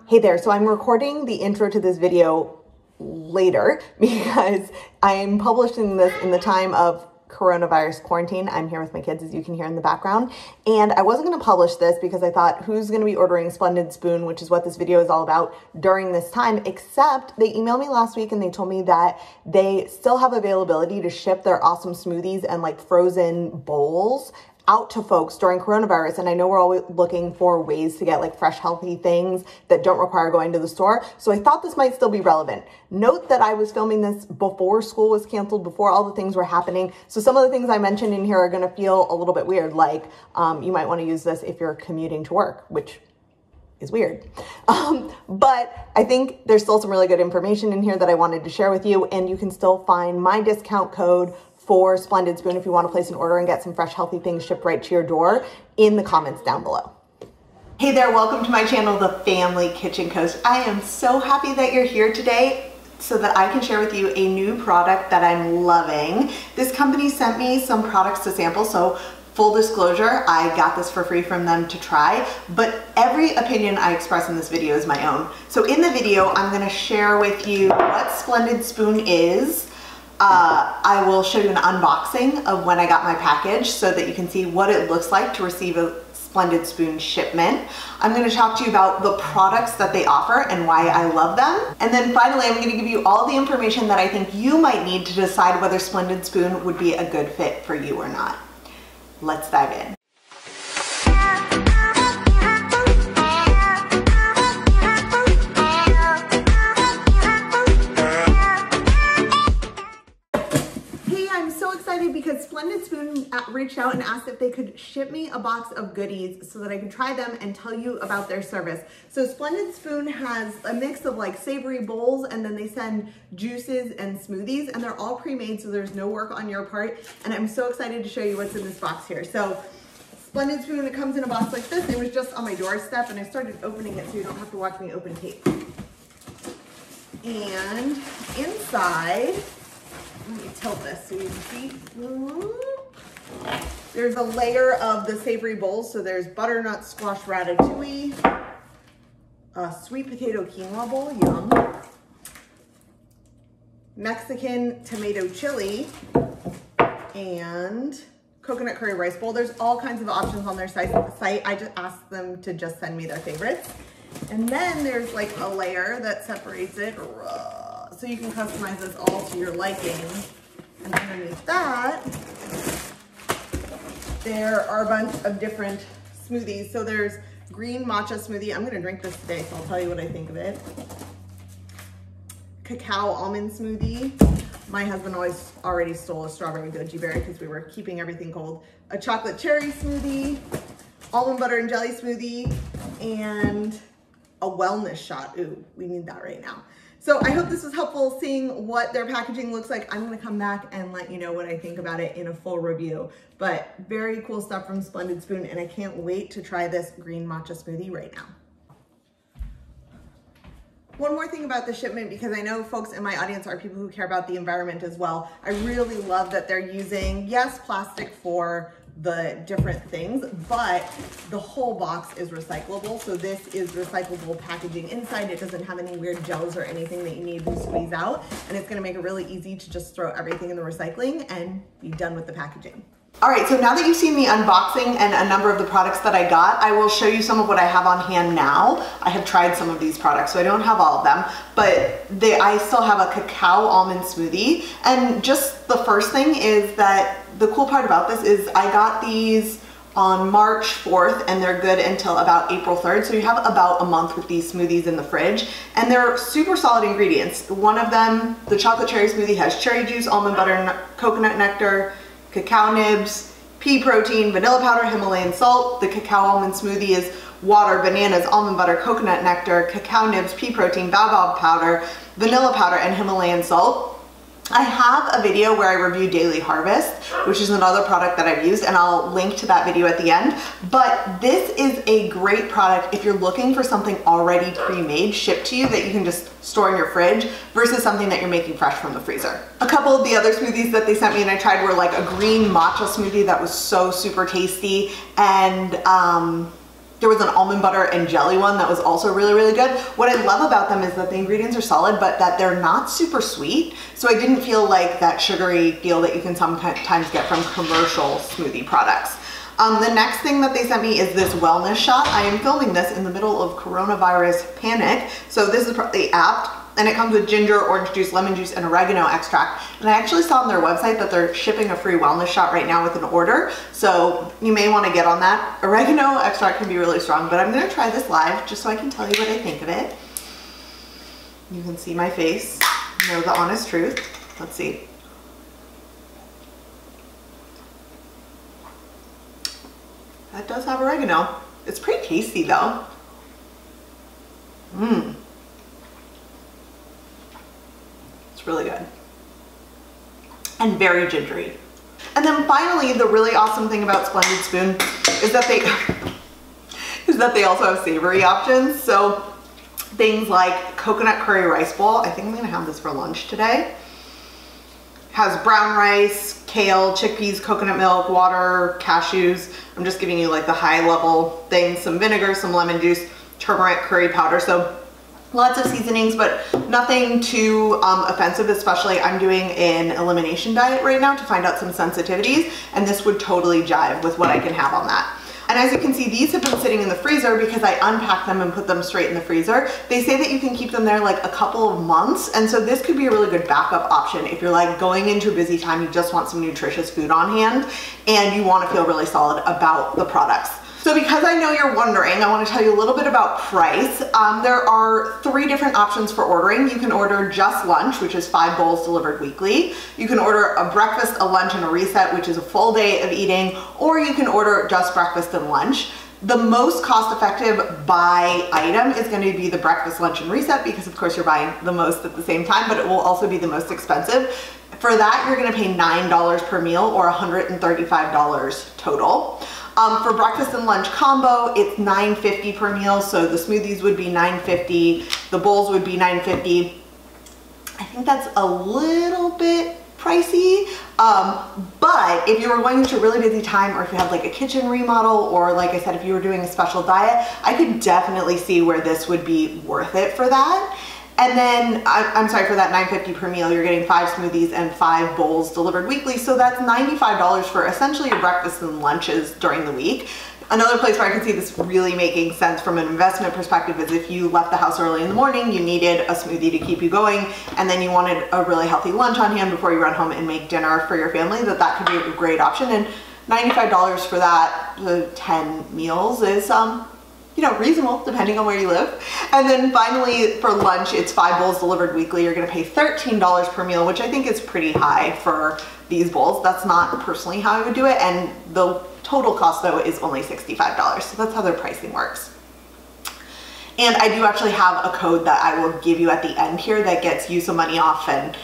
Hey there, so I'm recording the intro to this video later because I'm publishing this in the time of coronavirus quarantine. I'm here with my kids, as you can hear in the background, and I wasn't going to publish this because I thought, who's going to be ordering Splendid Spoon, which is what this video is all about, during this time, except they emailed me last week and they told me that they still have availability to ship their awesome smoothies and like frozen bowls out to folks during coronavirus. And I know we're always looking for ways to get like fresh, healthy things that don't require going to the store. So I thought this might still be relevant. Note that I was filming this before school was canceled, before all the things were happening. So some of the things I mentioned in here are gonna feel a little bit weird. Like you might wanna use this if you're commuting to work, which is weird. But I think there's still some really good information in here that I wanted to share with you. And you can still find my discount code for Splendid Spoon if you want to place an order and get some fresh, healthy things shipped right to your door in the comments down below. Hey there, welcome to my channel, The Family Kitchen Coach. I am so happy that you're here today so that I can share with you a new product that I'm loving. This company sent me some products to sample, so full disclosure, I got this for free from them to try, but every opinion I express in this video is my own. So in the video, I'm gonna share with you what Splendid Spoon is. I will show you an unboxing of when I got my package so that you can see what it looks like to receive a Splendid Spoon shipment. I'm going to talk to you about the products that they offer and why I love them. And then finally, I'm going to give you all the information that I think you might need to decide whether Splendid Spoon would be a good fit for you or not. Let's dive in. Because Splendid Spoon reached out and asked if they could ship me a box of goodies so that I could try them and tell you about their service. So Splendid Spoon has a mix of like savory bowls, and then they send juices and smoothies, and they're all pre-made, so there's no work on your part. And I'm so excited to show you what's in this box here. So Splendid Spoon, it comes in a box like this. It was just on my doorstep, and I started opening it so you don't have to watch me open tape. And inside, let me tilt this so you can see. There's a layer of the savory bowls. So there's butternut squash ratatouille, a sweet potato quinoa bowl, yum, Mexican tomato chili, and coconut curry rice bowl. There's all kinds of options on their site. I just asked them to just send me their favorites. And then there's like a layer that separates it. So you can customize this all to your liking. And underneath that, there are a bunch of different smoothies. So there's green matcha smoothie. I'm gonna drink this today, so I'll tell you what I think of it. Cacao almond smoothie. My husband already stole a strawberry goji berry because we were keeping everything cold. A chocolate cherry smoothie, almond butter and jelly smoothie, and a wellness shot. Ooh, we need that right now. So I hope this was helpful seeing what their packaging looks like. I'm gonna come back and let you know what I think about it in a full review. But very cool stuff from Splendid Spoon, and I can't wait to try this green matcha smoothie right now. One more thing about the shipment, because I know folks in my audience are people who care about the environment as well. I really love that they're using, yes, plastic for the different things, but the whole box is recyclable. So this is recyclable packaging inside. It doesn't have any weird gels or anything that you need to squeeze out. And it's gonna make it really easy to just throw everything in the recycling and be done with the packaging. All right, so now that you've seen the unboxing and a number of the products that I got, I will show you some of what I have on hand now. I have tried some of these products, so I don't have all of them, but I still have a cacao almond smoothie. And just the first thing is that the cool part about this is I got these on March 4th and they're good until about April 3rd. So you have about a month with these smoothies in the fridge, and they're super solid ingredients. One of them, the chocolate cherry smoothie, has cherry juice, almond butter, coconut nectar, cacao nibs, pea protein, vanilla powder, Himalayan salt. The cacao almond smoothie is water, bananas, almond butter, coconut nectar, cacao nibs, pea protein, baobab powder, vanilla powder, and Himalayan salt. I have a video where I review Daily Harvest, which is another product that I've used, and I'll link to that video at the end. But this is a great product if you're looking for something already pre-made, shipped to you, that you can just store in your fridge versus something that you're making fresh from the freezer. A couple of the other smoothies that they sent me and I tried were like a green matcha smoothie that was so super tasty, and There was an almond butter and jelly one that was also really, really good. What I love about them is that the ingredients are solid, but that they're not super sweet. So I didn't feel like that sugary feel that you can sometimes get from commercial smoothie products. The next thing that they sent me is this wellness shot. I am filming this in the middle of coronavirus panic, so this is probably apt. And it comes with ginger, orange juice, lemon juice, and oregano extract. And I actually saw on their website that they're shipping a free wellness shot right now with an order, so you may want to get on that. Oregano extract can be really strong, but I'm going to try this live just so I can tell you what I think of it. You can see my face, know the honest truth. Let's see. That does have oregano. It's pretty tasty though. It's really good. And very gingery. And then finally, the really awesome thing about Splendid Spoon is that they also have savory options. So things like coconut curry rice bowl. I think I'm gonna have this for lunch today. Has brown rice, kale, chickpeas, coconut milk, water, cashews. I'm just giving you like the high level things, some vinegar, some lemon juice, turmeric, curry powder. So lots of seasonings, but nothing too offensive, especially I'm doing an elimination diet right now to find out some sensitivities, and this would totally jive with what I can have on that. And as you can see, these have been sitting in the freezer because I unpacked them and put them straight in the freezer. They say that you can keep them there like a couple of months, and so this could be a really good backup option if you're like going into a busy time, you just want some nutritious food on hand, and you want to feel really solid about the products. So because I know you're wondering, I want to tell you a little bit about price. There are 3 different options for ordering. You can order just lunch, which is 5 bowls delivered weekly. You can order a breakfast, a lunch, and a reset, which is a full day of eating, or you can order just breakfast and lunch. The most cost-effective buy item is going to be the breakfast, lunch, and reset because of course you're buying the most at the same time, but it will also be the most expensive. For that, you're going to pay $9 per meal or $135 total. For breakfast and lunch combo, it's $9.50 per meal. So the smoothies would be $9.50, the bowls would be $9.50. I think that's a little bit pricey, but if you were going into a really busy time, or if you have like a kitchen remodel, or like I said, if you were doing a special diet, I could definitely see where this would be worth it for that. And then, I'm sorry, for that $9.50 per meal, you're getting 5 smoothies and 5 bowls delivered weekly. So that's $95 for essentially your breakfast and lunches during the week. Another place where I can see this really making sense from an investment perspective is if you left the house early in the morning, you needed a smoothie to keep you going, and then you wanted a really healthy lunch on hand before you run home and make dinner for your family, that could be a great option. And $95 for that, 10 meals is, you know, reasonable depending on where you live. And then finally for lunch, it's 5 bowls delivered weekly. You're gonna pay $13 per meal, which I think is pretty high for these bowls. That's not personally how I would do it. And the total cost though is only $65. So that's how their pricing works. And I do actually have a code that I will give you at the end here that gets you some money off and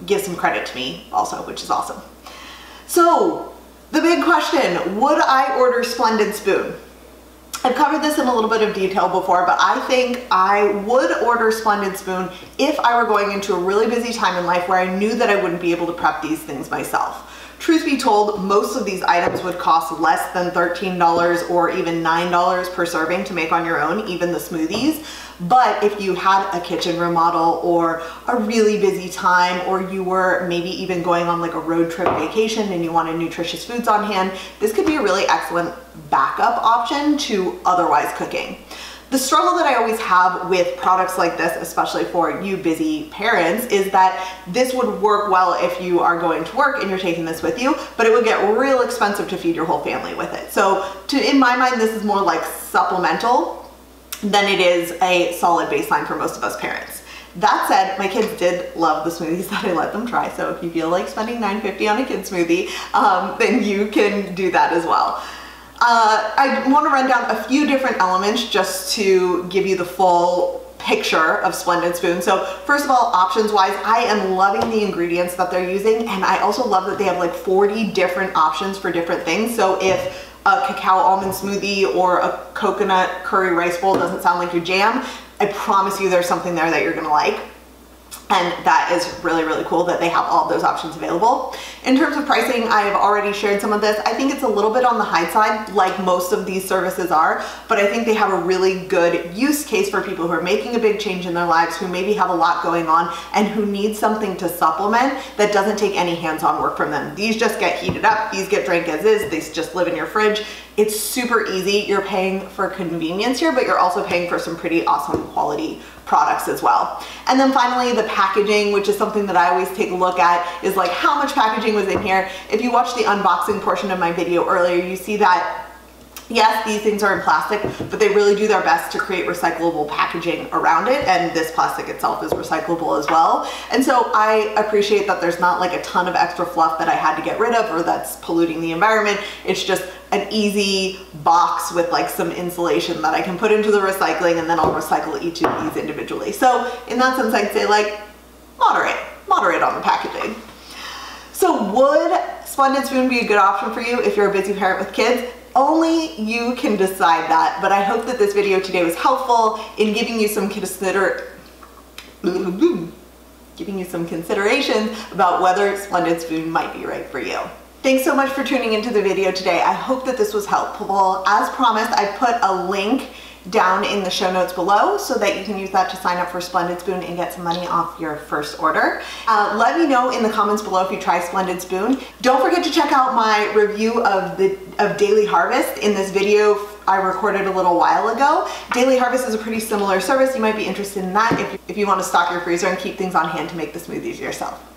gives some credit to me also, which is awesome. So the big question, would I order Splendid Spoon? I've covered this in a little bit of detail before, but I think I would order Splendid Spoon if I were going into a really busy time in life where I knew that I wouldn't be able to prep these things myself. Truth be told, most of these items would cost less than $13 or even $9 per serving to make on your own, even the smoothies. But if you had a kitchen remodel or a really busy time, or you were maybe even going on like a road trip vacation and you wanted nutritious foods on hand, this could be a really excellent backup option to otherwise cooking. The struggle that I always have with products like this, especially for you busy parents, is that this would work well if you are going to work and you're taking this with you, but it would get real expensive to feed your whole family with it. So in my mind, this is more like supplemental than it is a solid baseline for most of us parents. That said, my kids did love the smoothies that I let them try, so if you feel like spending $9.50 on a kid smoothie, then you can do that as well. I want to run down a few different elements just to give you the full picture of Splendid Spoon. So first of all, options wise, I am loving the ingredients that they're using, and I also love that they have like 40 different options for different things. So if a cacao almond smoothie or a coconut curry rice bowl doesn't sound like your jam, I promise you there's something there that you're gonna like. And that is really, really cool that they have all of those options available. In terms of pricing, I have already shared some of this. I think it's a little bit on the high side, like most of these services are, but I think they have a really good use case for people who are making a big change in their lives, who maybe have a lot going on and who need something to supplement that doesn't take any hands-on work from them. These just get heated up, these get drank as is, these just live in your fridge. It's super easy. You're paying for convenience here, but you're also paying for some pretty awesome quality products as well. And then finally, the packaging, which is something that I always take a look at, is like how much packaging was in here. If you watched the unboxing portion of my video earlier, you see that yes, these things are in plastic, but they really do their best to create recyclable packaging around it, and this plastic itself is recyclable as well. And so I appreciate that there's not like a ton of extra fluff that I had to get rid of or that's polluting the environment. It's just an easy box with like some insulation that I can put into the recycling, and then I'll recycle each of these individually. So in that sense, I'd say like moderate on the packaging. So would Splendid Spoon be a good option for you if you're a busy parent with kids? Only you can decide that, but I hope that this video today was helpful in giving you some considerations about whether Splendid Spoon might be right for you. Thanks so much for tuning into the video today. I hope that this was helpful. As promised, I put a link down in the show notes below so that you can use that to sign up for Splendid Spoon and get some money off your first order. Let me know in the comments below if you try Splendid Spoon. Don't forget to check out my review of Daily Harvest in this video I recorded a little while ago. Daily Harvest is a pretty similar service. You might be interested in that if you want to stock your freezer and keep things on hand to make the smoothies yourself.